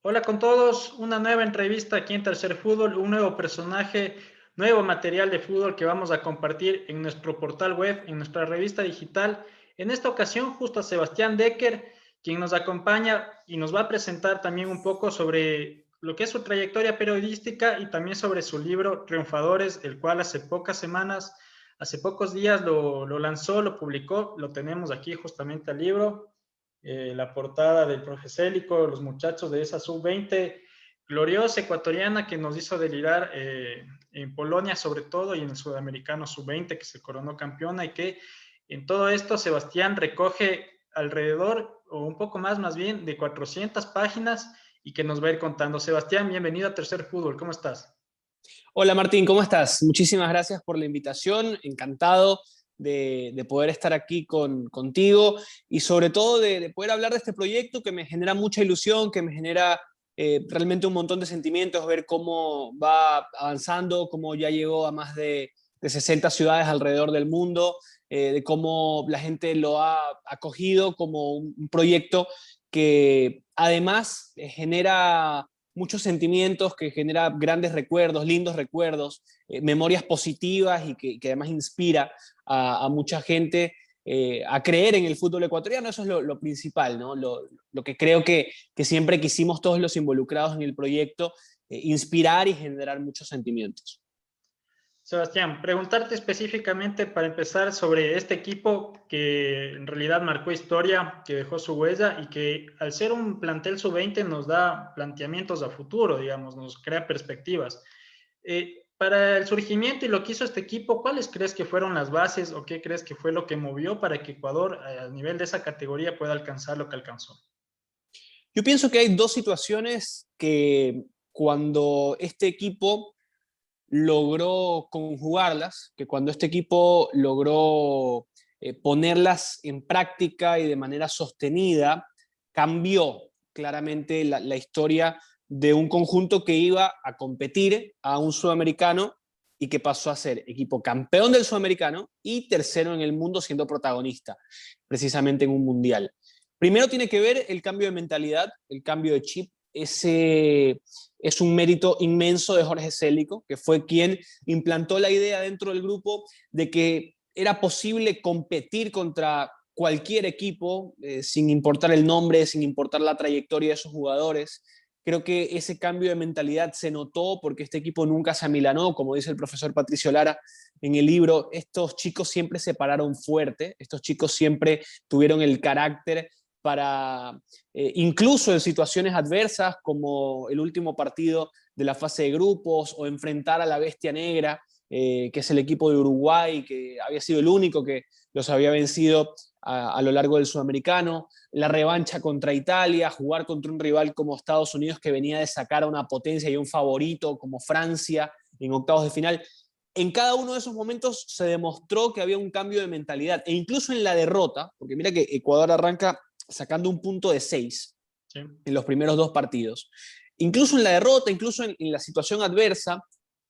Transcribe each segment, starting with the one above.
Hola con todos, una nueva entrevista aquí en Tercer Fútbol, un nuevo personaje, nuevo material de fútbol que vamos a compartir en nuestro portal web, en nuestra revista digital. En esta ocasión, justo a Sebastián Decker, quien nos acompaña y nos va a presentar también un poco sobre lo que es su trayectoria periodística y también sobre su libro Triunfadores, el cual hace pocas semanas, hace pocos días lo lanzó, lo publicó, lo tenemos aquí justamente al libro. La portada del Profe Célico, los muchachos de esa sub-20 gloriosa ecuatoriana que nos hizo delirar en Polonia sobre todo y en el sudamericano sub-20 que se coronó campeona y que en todo esto Sebastián recoge alrededor o un poco más bien de 400 páginas y que nos va a ir contando. Sebastián, bienvenido a Tercer Fútbol, ¿cómo estás? Hola Martín, ¿cómo estás? Muchísimas gracias por la invitación, encantado de poder estar aquí contigo y sobre todo de poder hablar de este proyecto que me genera mucha ilusión, que me genera realmente un montón de sentimientos, ver cómo va avanzando, cómo ya llegó a más de 60 ciudades alrededor del mundo, de cómo la gente lo ha acogido como un proyecto que además genera muchos sentimientos, que genera grandes recuerdos, lindos recuerdos, memorias positivas y que además inspira a mucha gente a creer en el fútbol ecuatoriano. Eso es lo principal, ¿no? Lo que creo que siempre quisimos todos los involucrados en el proyecto, inspirar y generar muchos sentimientos. Sebastián, preguntarte específicamente para empezar sobre este equipo que en realidad marcó historia, que dejó su huella y que al ser un plantel sub-20 nos da planteamientos a futuro, digamos, nos crea perspectivas. Para el surgimiento y lo que hizo este equipo, ¿cuáles crees que fueron las bases o qué crees que fue lo que movió para que Ecuador a nivel de esa categoría pueda alcanzar lo que alcanzó? Yo pienso que hay dos situaciones que cuando este equipo logró conjugarlas, que cuando este equipo logró ponerlas en práctica y de manera sostenida, cambió claramente la historia de un conjunto que iba a competir a un sudamericano y que pasó a ser equipo campeón del sudamericano y tercero en el mundo siendo protagonista, precisamente en un mundial. Primero tiene que ver el cambio de mentalidad, el cambio de chip. Ese es un mérito inmenso de Jorge Célico, que fue quien implantó la idea dentro del grupo de que era posible competir contra cualquier equipo, sin importar el nombre, sin importar la trayectoria de sus jugadores. Creo que ese cambio de mentalidad se notó porque este equipo nunca se amilanó, como dice el profesor Patricio Lara en el libro. Estos chicos siempre se pararon fuerte, estos chicos siempre tuvieron el carácter para, incluso en situaciones adversas como el último partido de la fase de grupos o enfrentar a la bestia negra, que es el equipo de Uruguay, que había sido el único que los había vencido a lo largo del sudamericano, la revancha contra Italia, jugar contra un rival como Estados Unidos que venía de sacar a una potencia y un favorito como Francia en octavos de final. En cada uno de esos momentos se demostró que había un cambio de mentalidad e incluso en la derrota, porque mira que Ecuador arranca sacando un punto de 6 Sí. en los primeros dos partidos. Incluso en la derrota, incluso en la situación adversa,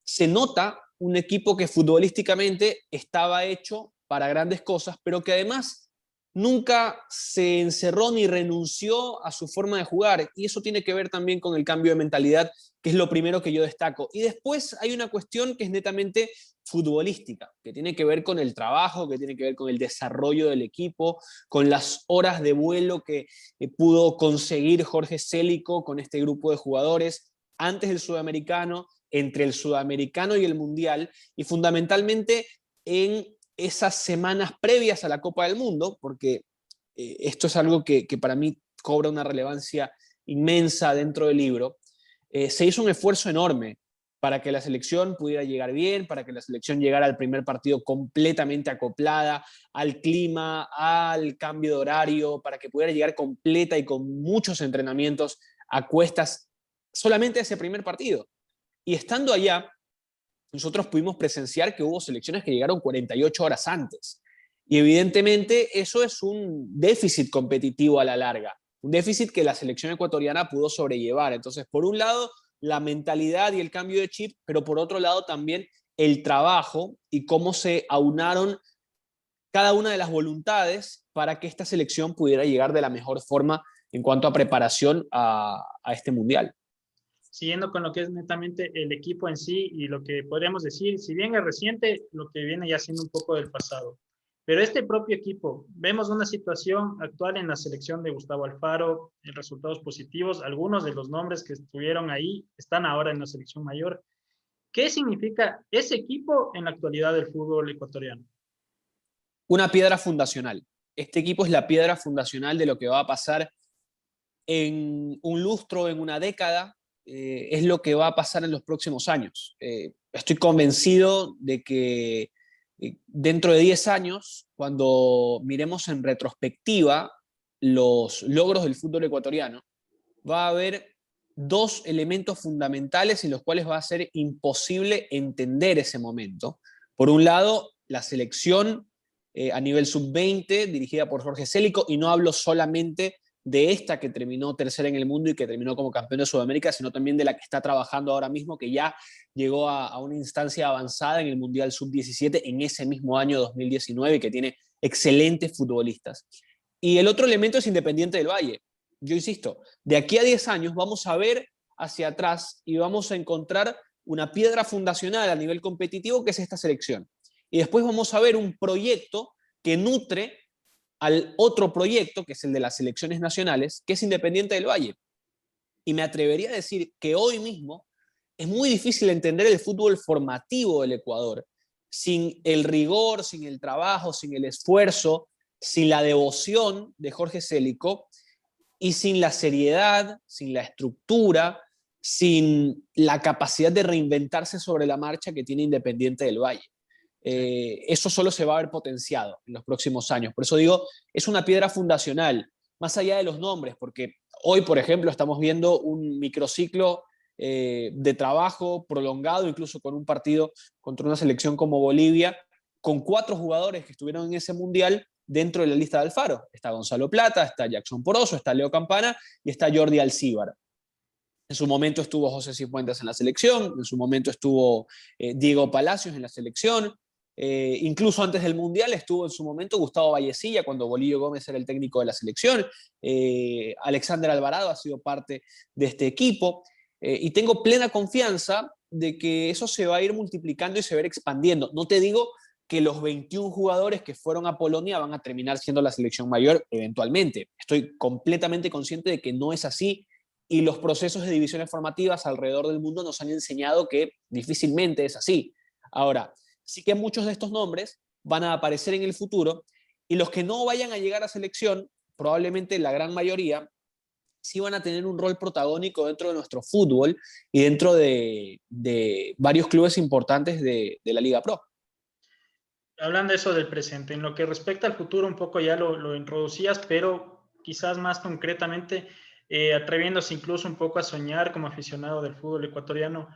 se nota un equipo que futbolísticamente estaba hecho para grandes cosas, pero que además nunca se encerró ni renunció a su forma de jugar. Y eso tiene que ver también con el cambio de mentalidad, que es lo primero que yo destaco. Y después hay una cuestión que es netamente futbolística, que tiene que ver con el trabajo, que tiene que ver con el desarrollo del equipo, con las horas de vuelo que pudo conseguir Jorge Célico con este grupo de jugadores antes del sudamericano, entre el sudamericano y el mundial, y fundamentalmente en esas semanas previas a la Copa del Mundo, porque esto es algo que para mí cobra una relevancia inmensa dentro del libro. Se hizo un esfuerzo enorme para que la selección pudiera llegar bien, para que la selección llegara al primer partido completamente acoplada al clima, al cambio de horario, para que pudiera llegar completa y con muchos entrenamientos a cuestas solamente a ese primer partido. Y estando allá, nosotros pudimos presenciar que hubo selecciones que llegaron 48 horas antes. Y evidentemente eso es un déficit competitivo a la larga, un déficit que la selección ecuatoriana pudo sobrellevar. Entonces, por un lado, la mentalidad y el cambio de chip, pero por otro lado también el trabajo y cómo se aunaron cada una de las voluntades para que esta selección pudiera llegar de la mejor forma en cuanto a preparación a este mundial. Siguiendo con lo que es netamente el equipo en sí y lo que podríamos decir, si bien es reciente, lo que viene ya siendo un poco del pasado. Pero este propio equipo, vemos una situación actual en la selección de Gustavo Alfaro, en resultados positivos, algunos de los nombres que estuvieron ahí están ahora en la selección mayor. ¿Qué significa ese equipo en la actualidad del fútbol ecuatoriano? Una piedra fundacional. Este equipo es la piedra fundacional de lo que va a pasar en un lustro, en una década, es lo que va a pasar en los próximos años. Estoy convencido de que dentro de 10 años, cuando miremos en retrospectiva los logros del fútbol ecuatoriano, va a haber dos elementos fundamentales en los cuales va a ser imposible entender ese momento. Por un lado, la selección a nivel sub-20, dirigida por Jorge Célico, y no hablo solamente de esta que terminó tercera en el mundo y que terminó como campeón de Sudamérica, sino también de la que está trabajando ahora mismo, que ya llegó a una instancia avanzada en el Mundial Sub-17 en ese mismo año 2019, que tiene excelentes futbolistas. Y el otro elemento es Independiente del Valle. Yo insisto, de aquí a 10 años vamos a ver hacia atrás y vamos a encontrar una piedra fundacional a nivel competitivo que es esta selección. Y después vamos a ver un proyecto que nutre al otro proyecto, que es el de las selecciones nacionales, que es Independiente del Valle. Y me atrevería a decir que hoy mismo es muy difícil entender el fútbol formativo del Ecuador sin el rigor, sin el trabajo, sin el esfuerzo, sin la devoción de Jorge Célico y sin la seriedad, sin la estructura, sin la capacidad de reinventarse sobre la marcha que tiene Independiente del Valle. Eso solo se va a ver potenciado en los próximos años. Por eso digo, es una piedra fundacional, más allá de los nombres, porque hoy, por ejemplo, estamos viendo un microciclo de trabajo prolongado, incluso con un partido contra una selección como Bolivia, con 4 jugadores que estuvieron en ese mundial dentro de la lista de Alfaro. Está Gonzalo Plata, está Jackson Poroso, está Leo Campana y está Jordi Alcíbar. En su momento estuvo José Cifuentes en la selección, en su momento estuvo Diego Palacios en la selección, incluso antes del Mundial estuvo en su momento Gustavo Vallecilla cuando Bolillo Gómez era el técnico de la selección. Alexander Alvarado ha sido parte de este equipo y tengo plena confianza de que eso se va a ir multiplicando y se va a ir expandiendo. No te digo que los 21 jugadores que fueron a Polonia van a terminar siendo la selección mayor eventualmente. Estoy completamente consciente de que no es así y los procesos de divisiones formativas alrededor del mundo nos han enseñado que difícilmente es así. Ahora, sí que muchos de estos nombres van a aparecer en el futuro y los que no vayan a llegar a selección, probablemente la gran mayoría, sí van a tener un rol protagónico dentro de nuestro fútbol y dentro de varios clubes importantes de la Liga Pro. Hablando de eso del presente, en lo que respecta al futuro, un poco ya lo introducías, pero quizás más concretamente, atreviéndose incluso un poco a soñar como aficionado del fútbol ecuatoriano,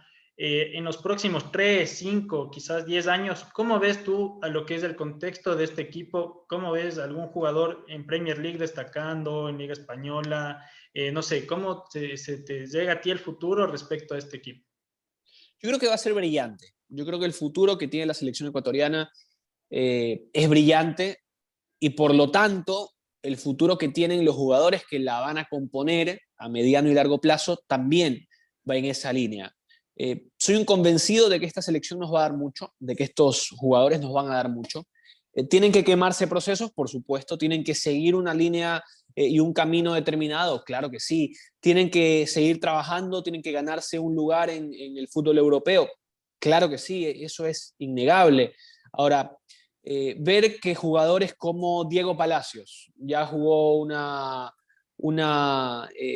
en los próximos 3, 5, quizás 10 años, ¿cómo ves tú a lo que es el contexto de este equipo? ¿Cómo ves a algún jugador en Premier League destacando, en Liga Española? No sé, ¿cómo se te llega a ti el futuro respecto a este equipo? Yo creo que va a ser brillante. Yo creo que el futuro que tiene la selección ecuatoriana es brillante y por lo tanto el futuro que tienen los jugadores que la van a componer a mediano y largo plazo también va en esa línea. Soy un convencido de que esta selección nos va a dar mucho, de que estos jugadores nos van a dar mucho. Tienen que quemarse procesos, por supuesto, tienen que seguir una línea y un camino determinado, claro que sí. Tienen que seguir trabajando, tienen que ganarse un lugar en el fútbol europeo, claro que sí, eso es innegable. Ahora, ver que jugadores como Diego Palacios ya jugó una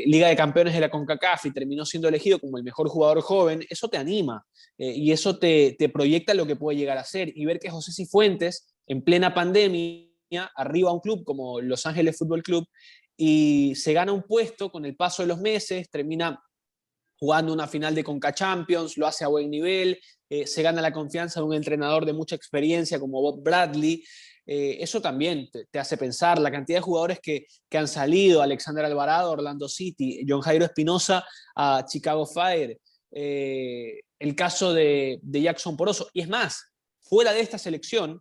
Liga de Campeones de la CONCACAF y terminó siendo elegido como el mejor jugador joven, eso te anima y eso te proyecta lo que puede llegar a ser. Y ver que José Cifuentes, en plena pandemia, arriba a un club como Los Ángeles Fútbol Club y se gana un puesto con el paso de los meses, termina jugando una final de Conca Champions, lo hace a buen nivel, se gana la confianza de un entrenador de mucha experiencia como Bob Bradley. Eso también te hace pensar la cantidad de jugadores que han salido, Alexander Alvarado, Orlando City, John Jairo Espinosa a Chicago Fire, el caso de Jackson Poroso. Y es más, fuera de esta selección,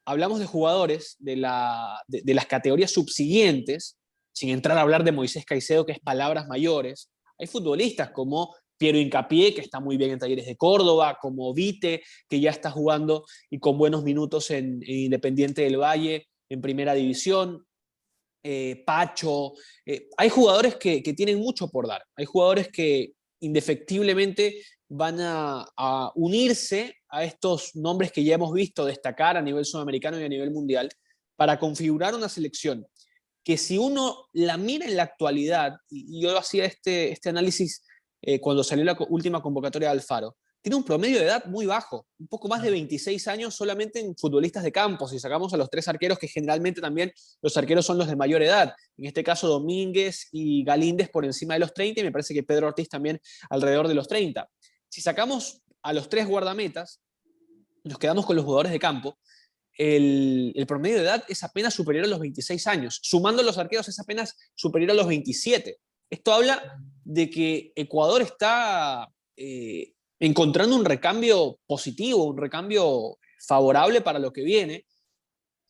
hablamos de jugadores de las categorías subsiguientes sin entrar a hablar de Moisés Caicedo, que es palabras mayores. Hay futbolistas como Piero Hincapié, que está muy bien en Talleres de Córdoba, como Vite, que ya está jugando y con buenos minutos en Independiente del Valle, en Primera División. Pacho. Hay jugadores que tienen mucho por dar. Hay jugadores que indefectiblemente van a unirse a estos nombres que ya hemos visto destacar a nivel sudamericano y a nivel mundial para configurar una selección que, si uno la mira en la actualidad, y yo hacía este análisis cuando salió la última convocatoria de Alfaro, tiene un promedio de edad muy bajo, un poco más de 26 años solamente en futbolistas de campo, si sacamos a los 3 arqueros, que generalmente también los arqueros son los de mayor edad, en este caso Domínguez y Galíndez por encima de los 30, y me parece que Pedro Ortiz también alrededor de los 30. Si sacamos a los 3 guardametas, nos quedamos con los jugadores de campo, el promedio de edad es apenas superior a los 26 años, sumando los arqueros es apenas superior a los 27. Esto habla de que Ecuador está encontrando un recambio positivo, un recambio favorable para lo que viene,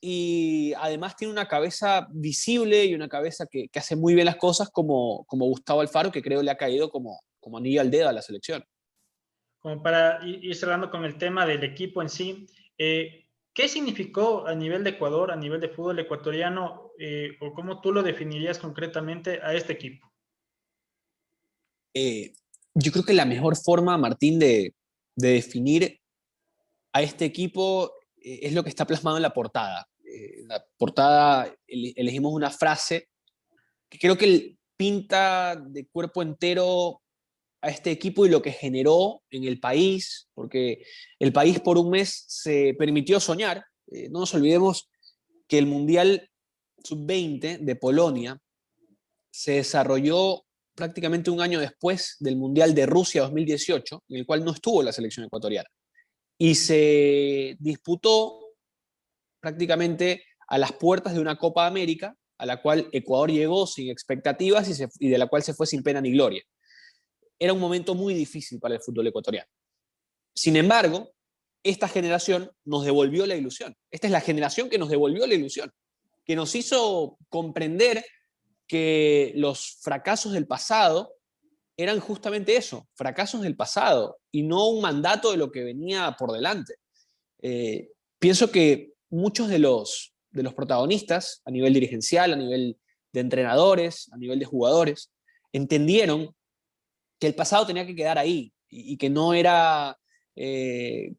y además tiene una cabeza visible y una cabeza que hace muy bien las cosas, como Gustavo Alfaro, que creo le ha caído como anillo al dedo a la selección. Como para ir cerrando con el tema del equipo en sí, ¿qué significó a nivel de Ecuador, a nivel de fútbol ecuatoriano, o cómo tú lo definirías concretamente a este equipo? Yo creo que la mejor forma, Martín, de definir a este equipo es lo que está plasmado en la portada. En la portada elegimos una frase que creo que pinta de cuerpo entero a este equipo y lo que generó en el país, porque el país por un mes se permitió soñar. No nos olvidemos que el Mundial Sub-20 de Polonia se desarrolló prácticamente un año después del Mundial de Rusia 2018, en el cual no estuvo la selección ecuatoriana. Y se disputó prácticamente a las puertas de una Copa América, a la cual Ecuador llegó sin expectativas y de la cual se fue sin pena ni gloria. Era un momento muy difícil para el fútbol ecuatoriano. Sin embargo, esta generación nos devolvió la ilusión. Esta es la generación que nos devolvió la ilusión, que nos hizo comprender que los fracasos del pasado eran justamente eso, fracasos del pasado, y no un mandato de lo que venía por delante. Pienso que muchos de los protagonistas, a nivel dirigencial, a nivel de entrenadores, a nivel de jugadores, entendieron que el pasado tenía que quedar ahí y que no era,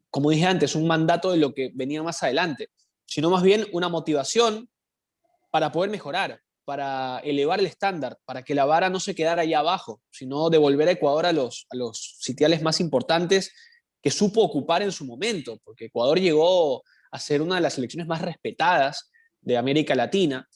como dije antes, un mandato de lo que venía más adelante, sino más bien una motivación para poder mejorar, para elevar el estándar, para que la vara no se quedara allá abajo, sino devolver a Ecuador a los sitiales más importantes que supo ocupar en su momento, porque Ecuador llegó a ser una de las selecciones más respetadas de América Latina.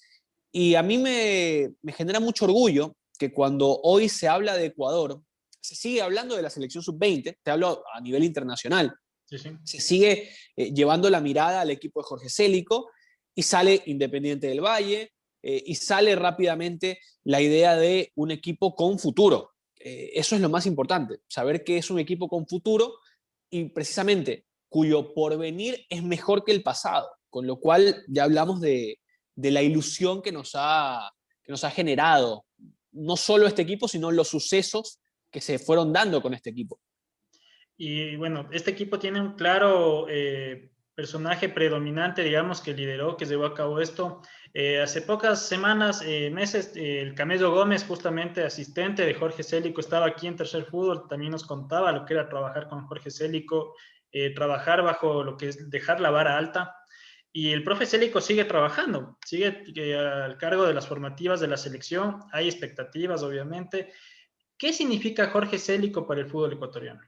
Y a mí me genera mucho orgullo que cuando hoy se habla de Ecuador, se sigue hablando de la selección sub-20, te hablo a nivel internacional, Sí, sí. se sigue llevando la mirada al equipo de Jorge Célico, y sale Independiente del Valle, y sale rápidamente la idea de un equipo con futuro. Eso es lo más importante, saber que es un equipo con futuro y precisamente cuyo porvenir es mejor que el pasado, con lo cual ya hablamos de la ilusión que nos ha generado no solo este equipo, sino los sucesos que se fueron dando con este equipo. Y bueno, este equipo tiene un claro personaje predominante, digamos, que lideró, que llevó a cabo esto. Hace pocas semanas, meses, el Camello Gómez, justamente asistente de Jorge Célico, estaba aquí en Tercer Fútbol, también nos contaba lo que era trabajar con Jorge Célico, trabajar bajo lo que es dejar la vara alta. Y el profe Célico sigue trabajando, sigue al cargo de las formativas de la selección, hay expectativas, obviamente. ¿Qué significa Jorge Célico para el fútbol ecuatoriano?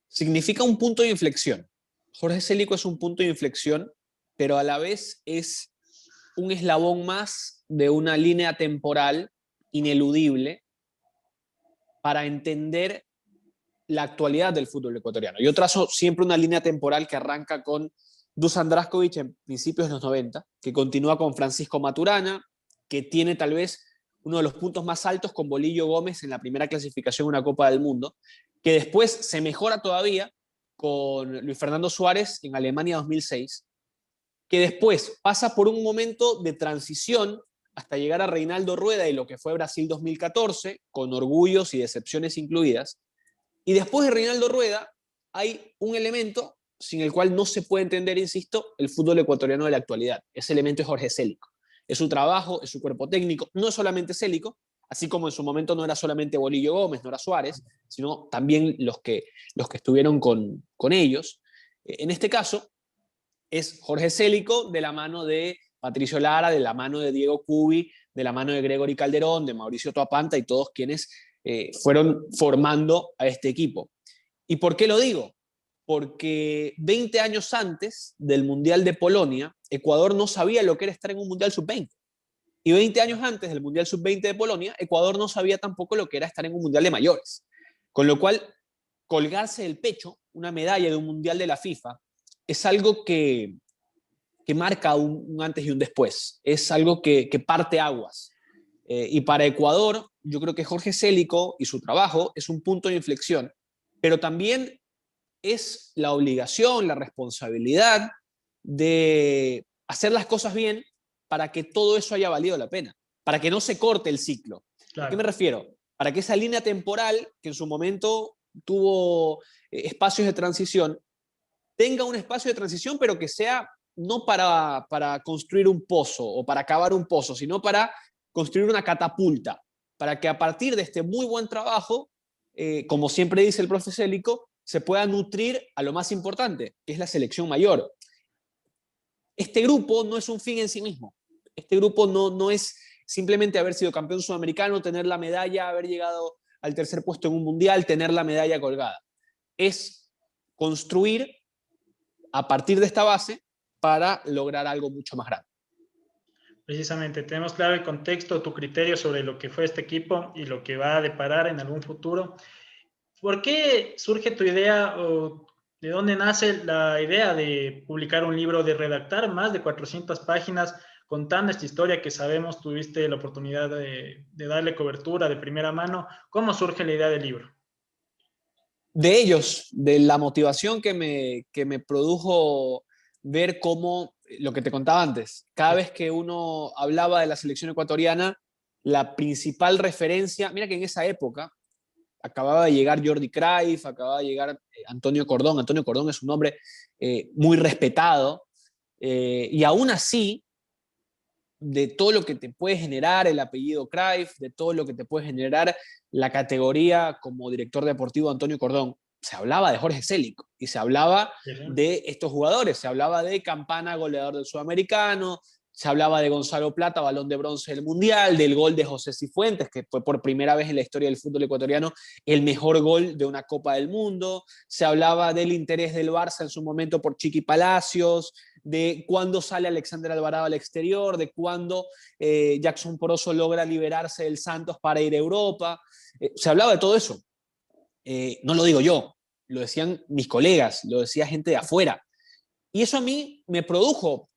Significa un punto de inflexión. Jorge Célico es un punto de inflexión, pero a la vez es un eslabón más de una línea temporal ineludible para entender la actualidad del fútbol ecuatoriano. Yo trazo siempre una línea temporal que arranca con Dusan Draskovic en principios de los 90, que continúa con Francisco Maturana, que tiene tal vez uno de los puntos más altos con Bolillo Gómez en la primera clasificación de una Copa del Mundo, que después se mejora todavía con Luis Fernando Suárez en Alemania 2006, que después pasa por un momento de transición hasta llegar a Reinaldo Rueda y lo que fue Brasil 2014, con orgullos y decepciones incluidas. Y después de Reinaldo Rueda hay un elemento sin el cual no se puede entender, insisto, el fútbol ecuatoriano de la actualidad. Ese elemento es Jorge Célico. Es su trabajo, es su cuerpo técnico, no es solamente Célico, así como en su momento no era solamente Bolillo Gómez, no era Suárez, sino también los que estuvieron con ellos. En este caso, es Jorge Célico de la mano de Patricio Lara, de la mano de Diego Cubi, de la mano de Gregory Calderón, de Mauricio Toapanta y todos quienes fueron formando a este equipo. ¿Y por qué lo digo? Porque 20 años antes del Mundial de Polonia, Ecuador no sabía lo que era estar en un Mundial Sub-20. Y 20 años antes del Mundial Sub-20 de Polonia, Ecuador no sabía tampoco lo que era estar en un Mundial de mayores. Con lo cual, colgarse del pecho una medalla de un Mundial de la FIFA es algo que marca un antes y un después. Es algo que parte aguas. Y para Ecuador, yo creo que Jorge Célico y su trabajo es un punto de inflexión, pero también es la obligación, la responsabilidad de hacer las cosas bien para que todo eso haya valido la pena, para que no se corte el ciclo. Claro. ¿A qué me refiero? Para que esa línea temporal, que en su momento tuvo espacios de transición, tenga un espacio de transición, pero que sea no para construir un pozo o para cavar un pozo, sino para construir una catapulta, para que a partir de este muy buen trabajo, como siempre dice el profe Célico, se pueda nutrir a lo más importante, que es la selección mayor. Este grupo no es un fin en sí mismo. Este grupo no es simplemente haber sido campeón sudamericano, tener la medalla, haber llegado al tercer puesto en un mundial, tener la medalla colgada. Es construir a partir de esta base para lograr algo mucho más grande. Precisamente, tenemos claro el contexto, tu criterio sobre lo que fue este equipo y lo que va a deparar en algún futuro. ¿Por qué surge tu idea o de dónde nace la idea de publicar un libro, de redactar más de 400 páginas contando esta historia que sabemos tuviste la oportunidad de darle cobertura de primera mano? ¿Cómo surge la idea del libro? De ellos, de la motivación que me produjo ver cómo, lo que te contaba antes, cada vez que uno hablaba de la selección ecuatoriana, la principal referencia, mira que en esa época acababa de llegar Jordi Cruyff, acababa de llegar Antonio Cordón. Antonio Cordón es un hombre muy respetado, y aún así, de todo lo que te puede generar el apellido Cruyff, de todo lo que te puede generar la categoría como director deportivo Antonio Cordón, se hablaba de Jorge Célico y se hablaba de estos jugadores, se hablaba de Campana, goleador del Sudamericano, se hablaba de Gonzalo Plata, balón de bronce del Mundial, del gol de José Cifuentes, que fue por primera vez en la historia del fútbol ecuatoriano el mejor gol de una Copa del Mundo, se hablaba del interés del Barça en su momento por Chiqui Palacios, de cuándo sale Alexander Alvarado al exterior, de cuándo Jackson Poroso logra liberarse del Santos para ir a Europa. Se hablaba de todo eso. No lo digo yo, lo decían mis colegas, lo decía gente de afuera. Y eso a mí me produjo,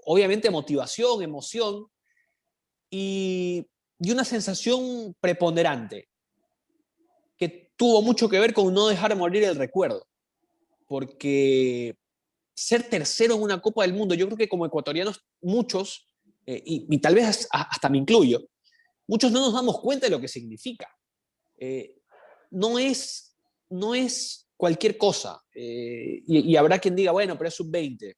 obviamente, motivación, emoción y una sensación preponderante que tuvo mucho que ver con no dejar morir el recuerdo. Porque ser tercero en una Copa del Mundo, yo creo que como ecuatorianos muchos, y tal vez hasta me incluyo, muchos no nos damos cuenta de lo que significa. No es cualquier cosa, y habrá quien diga, bueno, pero es sub-20.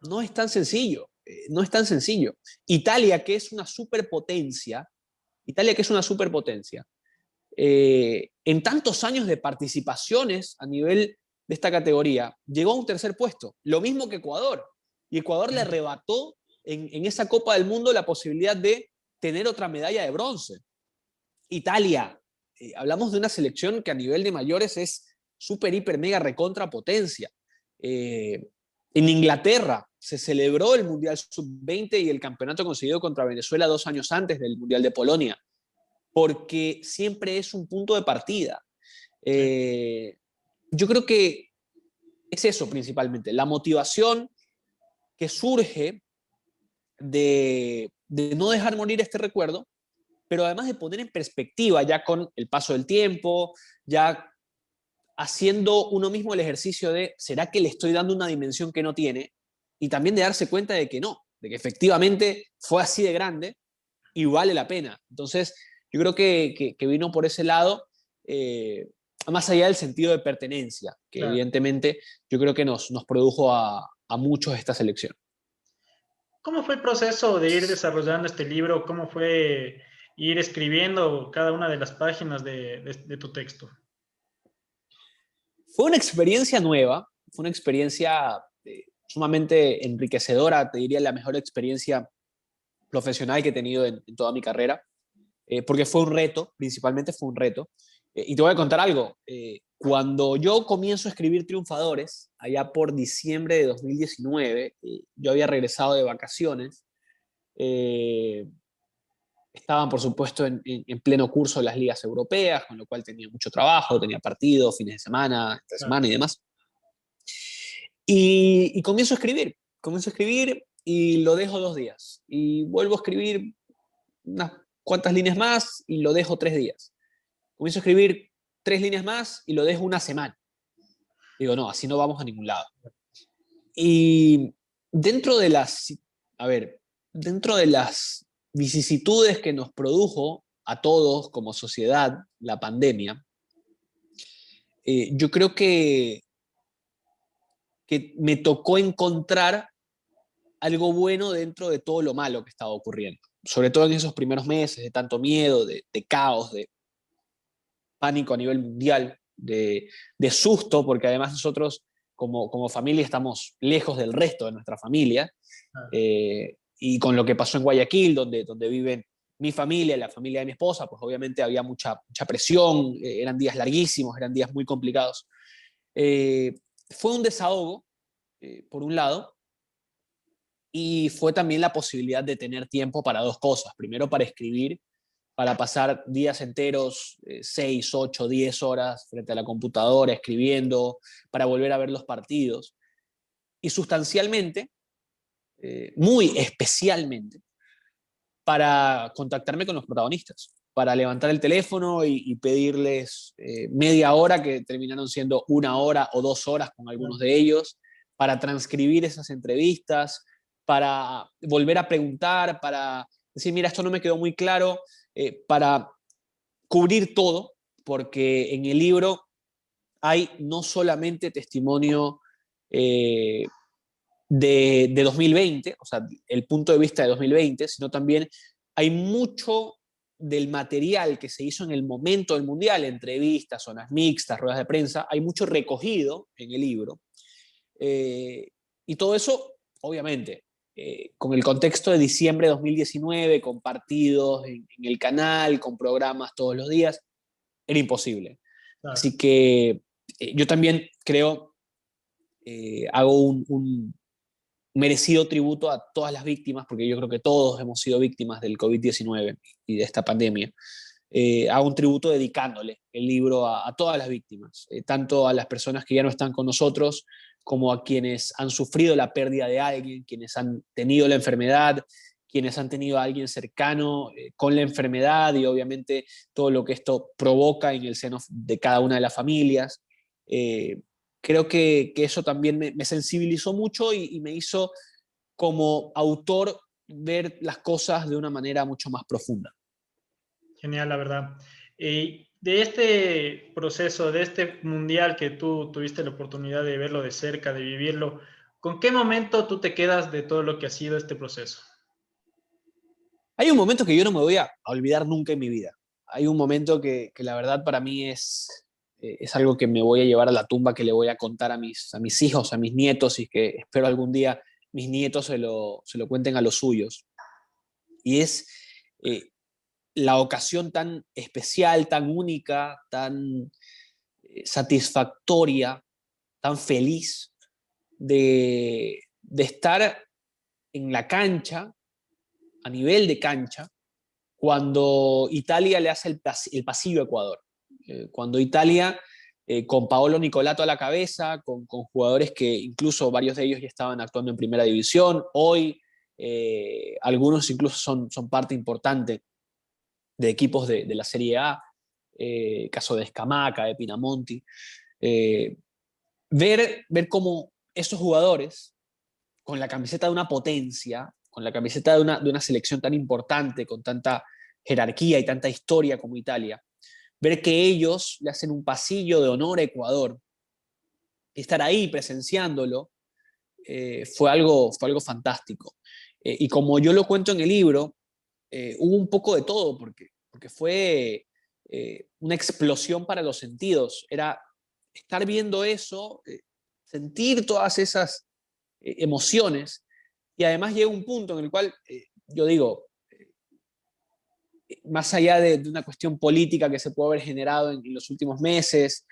No es tan sencillo, no es tan sencillo. Italia, que es una superpotencia, en tantos años de participaciones a nivel de esta categoría, llegó a un tercer puesto, lo mismo que Ecuador. Y Ecuador le arrebató en esa Copa del Mundo la posibilidad de tener otra medalla de bronce. Italia, hablamos de una selección que a nivel de mayores es súper, hiper, mega, recontra potencia. En Inglaterra se celebró el Mundial Sub-20 y el campeonato conseguido contra Venezuela 2 años antes del Mundial de Polonia, porque siempre es un punto de partida. Yo creo que es eso principalmente, la motivación que surge de no dejar morir este recuerdo, pero además de poner en perspectiva ya con el paso del tiempo, ya haciendo uno mismo el ejercicio de, ¿será que le estoy dando una dimensión que no tiene? Y también de darse cuenta de que no, de que efectivamente fue así de grande, y vale la pena. Entonces, yo creo que vino por ese lado, más allá del sentido de pertenencia, que Claro. evidentemente yo creo que nos produjo a muchos esta selección. ¿Cómo fue el proceso de ir desarrollando este libro? ¿Cómo fue ir escribiendo cada una de las páginas de tu texto? Fue una experiencia nueva, fue una experiencia sumamente enriquecedora, te diría la mejor experiencia profesional que he tenido en toda mi carrera, porque fue un reto, principalmente fue un reto. Y te voy a contar algo, cuando yo comienzo a escribir Triunfadores, allá por diciembre de 2019, yo había regresado de vacaciones, eh, estaban por supuesto en pleno curso las ligas europeas, con lo cual tenía mucho trabajo, tenía partidos, fines de semana, entre Claro. semana y demás. Y comienzo a escribir y lo dejo 2 días. Y vuelvo a escribir unas cuantas líneas más y lo dejo 3 días. Comienzo a escribir 3 líneas más y lo dejo una semana. Digo, no, así no vamos a ningún lado. Y dentro de las, a ver, dentro de las vicisitudes que nos produjo a todos como sociedad la pandemia, yo creo que me tocó encontrar algo bueno dentro de todo lo malo que estaba ocurriendo. Sobre todo en esos primeros meses de tanto miedo, de caos, de pánico a nivel mundial, de susto, porque además nosotros como familia estamos lejos del resto de nuestra familia, Claro. y con lo que pasó en Guayaquil, donde viven mi familia, la familia de mi esposa, pues obviamente había mucha presión, eran días larguísimos, eran días muy complicados. Eh, Fue un desahogo, por un lado, y fue también la posibilidad de tener tiempo para dos cosas. Primero, para escribir, para pasar días enteros, 6, 8, 10 horas frente a la computadora escribiendo, para volver a ver los partidos. Y sustancialmente, muy especialmente, para contactarme con los protagonistas, para levantar el teléfono y pedirles media hora, que terminaron siendo 1 hora o 2 horas con algunos de ellos, para transcribir esas entrevistas, para volver a preguntar, para decir, mira, esto no me quedó muy claro, para cubrir todo, porque en el libro hay no solamente testimonio eh, de 2020, o sea, el punto de vista de 2020, sino también hay mucho del material que se hizo en el momento del Mundial, entrevistas, zonas mixtas, ruedas de prensa, hay mucho recogido en el libro. Eh, y todo eso, obviamente, con el contexto de diciembre de 2019, con partidos en el canal, con programas todos los días, era imposible. Claro. Así que yo también creo, hago un merecido tributo a todas las víctimas, porque yo creo que todos hemos sido víctimas del COVID-19 y de esta pandemia. Hago un tributo dedicándole el libro a todas las víctimas, tanto a las personas que ya no están con nosotros, como a quienes han sufrido la pérdida de alguien, quienes han tenido la enfermedad, quienes han tenido a alguien cercano con la enfermedad y obviamente todo lo que esto provoca en el seno de cada una de las familias. Eh, Creo que eso también me sensibilizó mucho y me hizo como autor ver las cosas de una manera mucho más profunda. Genial, la verdad. De este proceso, de este mundial que tú tuviste la oportunidad de verlo de cerca, de vivirlo, ¿con qué momento tú te quedas de todo lo que ha sido este proceso? Hay un momento que yo no me voy a olvidar nunca en mi vida. Hay un momento que la verdad para mí es algo que me voy a llevar a la tumba, que le voy a contar a mis hijos, a mis nietos, y que espero algún día mis nietos se lo cuenten a los suyos. Y es eh, la ocasión tan especial, tan única, tan satisfactoria, tan feliz de estar en la cancha, a nivel de cancha, cuando Italia le hace el pasillo a Ecuador. Cuando Italia, con Paolo Nicolato a la cabeza, con jugadores que incluso varios de ellos ya estaban actuando en primera división, hoy algunos incluso son parte importante de equipos de la Serie A, caso de Escamaca, de Pinamonti. Eh, ver cómo esos jugadores, con la camiseta de una potencia, con la camiseta de una selección tan importante, con tanta jerarquía y tanta historia como Italia, ver que ellos le hacen un pasillo de honor a Ecuador, estar ahí presenciándolo, fue algo fantástico. Y como yo lo cuento en el libro, hubo un poco de todo, porque fue una explosión para los sentidos. Era estar viendo eso, sentir todas esas emociones, y además llega un punto en el cual yo digo, más allá de una cuestión política que se puede haber generado en los últimos meses,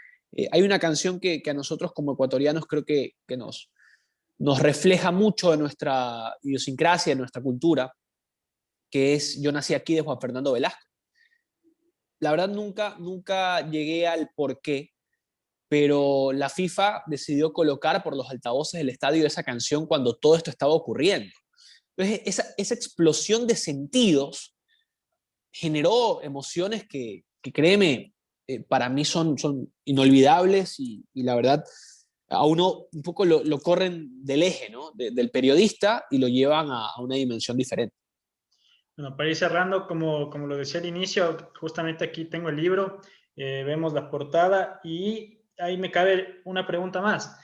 hay una canción que a nosotros como ecuatorianos creo que nos refleja mucho de nuestra idiosincrasia, de nuestra cultura, que es Yo nací aquí, de Juan Fernando Velasco. La verdad nunca llegué al por qué, pero la FIFA decidió colocar por los altavoces del estadio esa canción cuando todo esto estaba ocurriendo. Entonces, esa explosión de sentidos generó emociones que créeme, para mí son inolvidables y la verdad, a uno un poco lo corren del eje, ¿no? Del periodista y lo llevan a una dimensión diferente. Bueno, para ir cerrando, como lo decía al inicio, justamente aquí tengo el libro, vemos la portada y ahí me cabe una pregunta más.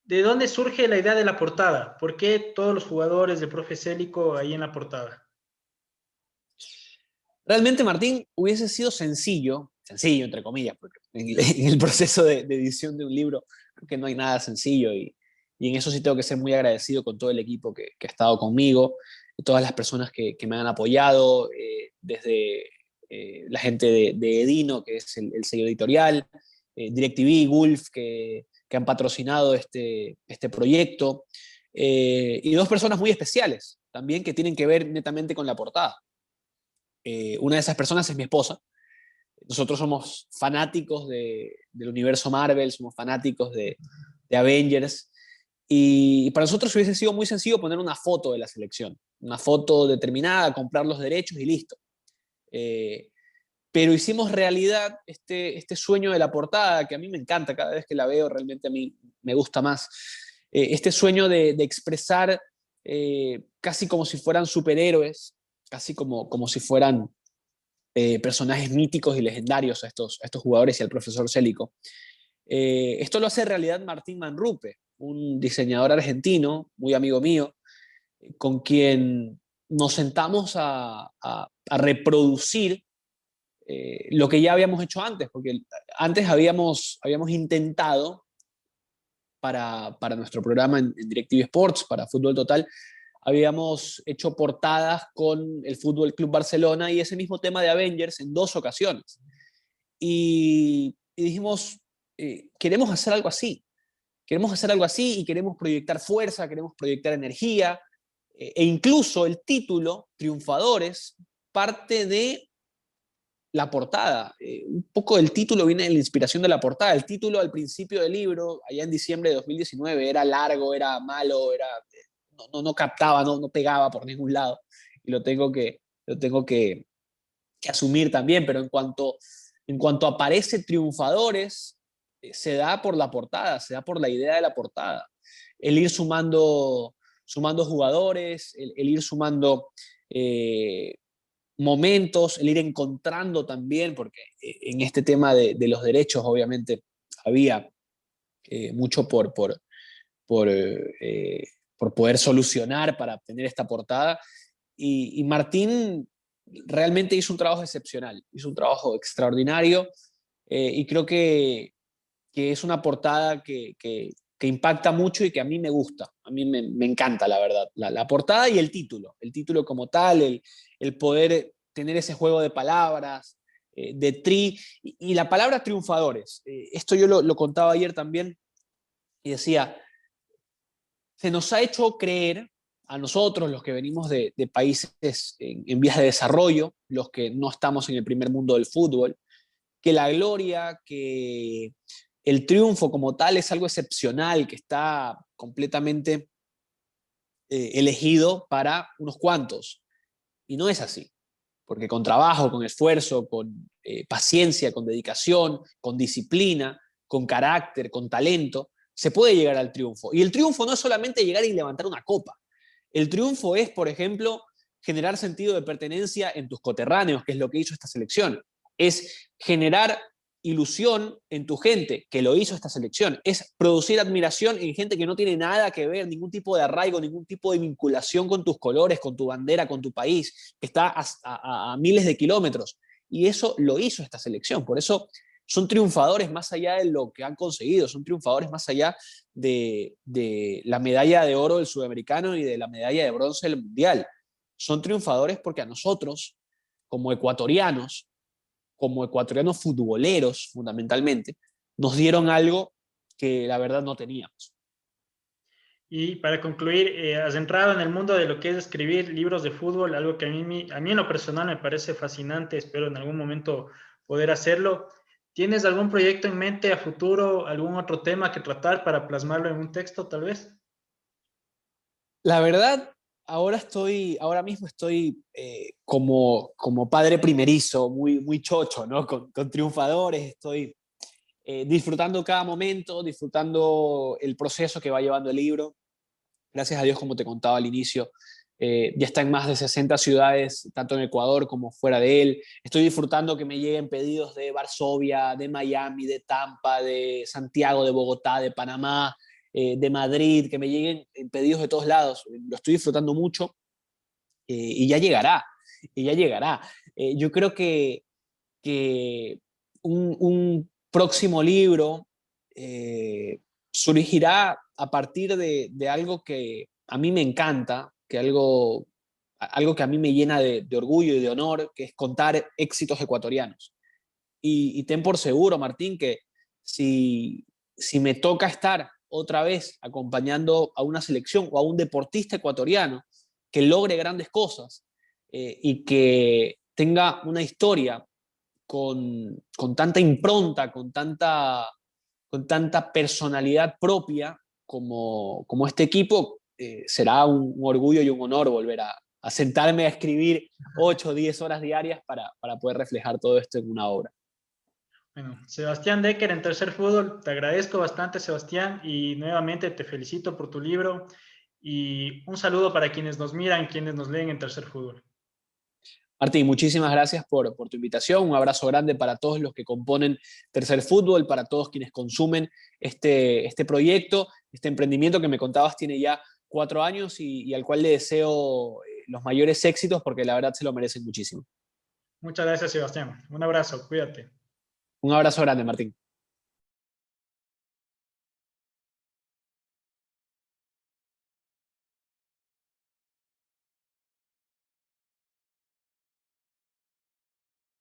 ¿De dónde surge la idea de la portada? ¿Por qué todos los jugadores de Profe Célico ahí en la portada? Realmente, Martín, hubiese sido sencillo entre comillas, porque en el proceso de edición de un libro creo que no hay nada sencillo y en eso sí tengo que ser muy agradecido con todo el equipo que ha estado conmigo, todas las personas que me han apoyado, desde la gente de Edino, que es el sello editorial, DirecTV, Gulf, que han patrocinado este proyecto, y dos personas muy especiales también que tienen que ver netamente con la portada. Una de esas personas es mi esposa. Nosotros somos fanáticos del universo Marvel, somos fanáticos de Avengers, y para nosotros hubiese sido muy sencillo poner una foto de la selección, una foto determinada, comprar los derechos y listo. Eh, pero hicimos realidad este sueño de la portada, que a mí me encanta, cada vez que la veo realmente a mí me gusta más. Este sueño de expresar, casi como si fueran superhéroes, casi como si fueran personajes míticos y legendarios a estos jugadores y al profesor Célico. Esto lo hace realidad Martín Manrupe, un diseñador argentino, muy amigo mío, con quien nos sentamos a reproducir lo que ya habíamos hecho antes, porque antes habíamos intentado para nuestro programa en DirecTV Sports, para Fútbol Total, habíamos hecho portadas con el Fútbol Club Barcelona y ese mismo tema de Avengers en dos ocasiones. Y dijimos, queremos hacer algo así. Queremos hacer algo así y queremos proyectar fuerza, queremos proyectar energía, e incluso el título, Triunfadores, parte de la portada. Un poco del título viene de la inspiración de la portada. El título al principio del libro, allá en diciembre de 2019, era largo, era malo, no captaba, no pegaba por ningún lado. Y lo tengo que asumir también, pero en cuanto aparece Triunfadores, se da por la portada, se da por la idea de la portada. El ir sumando jugadores, el ir sumando momentos, el ir encontrando también, porque en este tema de los derechos obviamente había mucho por poder solucionar para obtener esta portada. Y Martín realmente hizo un trabajo excepcional, hizo un trabajo extraordinario, y creo que es una portada que impacta mucho y que a mí me gusta, a mí me encanta, la verdad, la portada y el título como tal, el poder tener ese juego de palabras, de y la palabra triunfadores. Esto yo lo contaba ayer también y decía, se nos ha hecho creer a nosotros, los que venimos de países en vías de desarrollo, los que no estamos en el primer mundo del fútbol, que la gloria, que el triunfo como tal es algo excepcional, que está completamente elegido para unos cuantos. Y no es así, porque con trabajo, con esfuerzo, con paciencia, con dedicación, con disciplina, con carácter, con talento, se puede llegar al triunfo. Y el triunfo no es solamente llegar y levantar una copa. El triunfo es, por ejemplo, generar sentido de pertenencia en tus coterráneos, que es lo que hizo esta selección. Es generar ilusión en tu gente, que lo hizo esta selección. Es producir admiración en gente que no tiene nada que ver, ningún tipo de arraigo, ningún tipo de vinculación con tus colores, con tu bandera, con tu país, que está a miles de kilómetros. Y eso lo hizo esta selección. Por eso son triunfadores más allá de lo que han conseguido, son triunfadores más allá de la medalla de oro del sudamericano y de la medalla de bronce del mundial. Son triunfadores porque a nosotros, como ecuatorianos, futboleros fundamentalmente, nos dieron algo que la verdad no teníamos. Y para concluir, has entrado en el mundo de lo que es escribir libros de fútbol, algo que a mí en lo personal me parece fascinante, espero en algún momento poder hacerlo. ¿Tienes algún proyecto en mente a futuro, algún otro tema que tratar para plasmarlo en un texto, tal vez? La verdad, ahora mismo estoy como padre primerizo, muy chocho, ¿no? Con triunfadores, estoy disfrutando cada momento, disfrutando el proceso que va llevando el libro. Gracias a Dios, como te contaba al inicio, ya está en más de 60 ciudades, tanto en Ecuador como fuera de él. Estoy disfrutando que me lleguen pedidos de Varsovia, de Miami, de Tampa, de Santiago, de Bogotá, de Panamá, de Madrid, que me lleguen pedidos de todos lados. Lo estoy disfrutando mucho y ya llegará, y ya llegará. Yo creo que un próximo libro surgirá a partir de algo que a mí me encanta, algo que a mí me llena de orgullo y de honor, que es contar éxitos ecuatorianos. Y ten por seguro, Martín, que si me toca estar otra vez acompañando a una selección o a un deportista ecuatoriano que logre grandes cosas y que tenga una historia con tanta impronta, con tanta personalidad propia como este equipo, será un orgullo y un honor volver a sentarme a escribir 8 o 10 horas diarias para poder reflejar todo esto en una obra. Bueno, Sebastián Decker en Tercer Fútbol, te agradezco bastante, Sebastián, y nuevamente te felicito por tu libro y un saludo para quienes nos miran, quienes nos leen en Tercer Fútbol. Martín, muchísimas gracias por tu invitación. Un abrazo grande para todos los que componen Tercer Fútbol, para todos quienes consumen este proyecto, este emprendimiento que me contabas tiene ya 4 años y al cual le deseo los mayores éxitos porque la verdad se lo merecen muchísimo. Muchas gracias, Sebastián. Un abrazo, cuídate. Un abrazo grande, Martín.